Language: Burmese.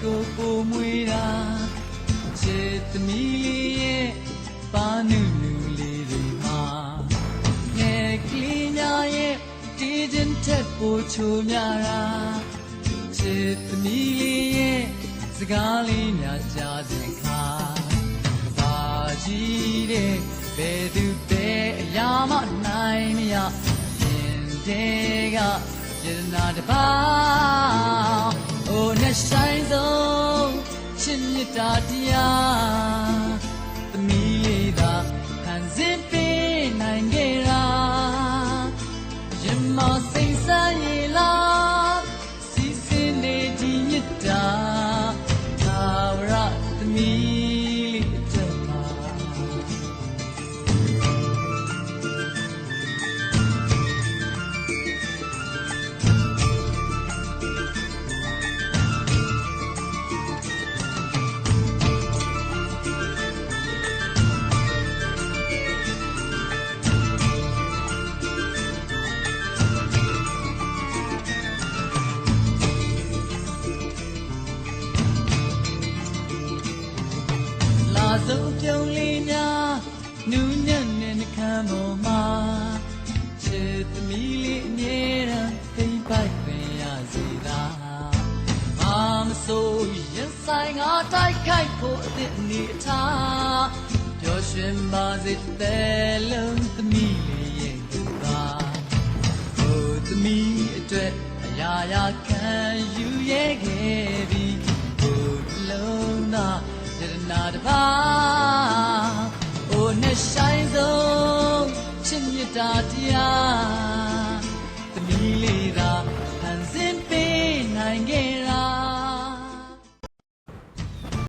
ကိုပိုမွေးတာချစ်သမီးလေးရဲ့ပါနုနုလေးတွေမှာငယ်ကလေးများရဲ့တီးခြင်းထက်ပိုချိုများတာချစ်သမီးလေးရဲ့စကားလေးများကြားစဉ်ခါဘာကြီးတဲ့ဘယ်သူပဲအရာမနိုင်မရရင်တဲ့ကယန္နာတပါအိုနဲ့ဆိုင်ဆုံးချစ်မြတ်တာတရားသမီးလေးသာခံစစ်ပေးနိုင်ခဲ့တာရင်မစိတ်ဆန်းရလားစီစဉ်နေဒီမြတ်တာသာဝရသမီးလေးအတွက်ပါဆုံးပြုံးလေးများနူးညံ့တဲ့နှခမ်းပေါ်မှာချစ်သမီးလေးအမြဲတမ်းသိမ့်ပိုက်ပင်ရစီသာဘာမဆိုရင်ဆိုင်ငါတိုက်ခိုက်ဖို့အသည့်အနေအထားပျော်ရွှင်ပါစေတဲ့လုံးသမီးလေးရဲ့သူပါဟိုသမီးအတွက်အရာရာခံယူရဲ့ခဲ့ပြီးဟိုလုံးသားယန္နာတပါအိုနဲ့ဆိုင်ဆုံးချစ်မြတ်တာတရားသမီးလေးသာ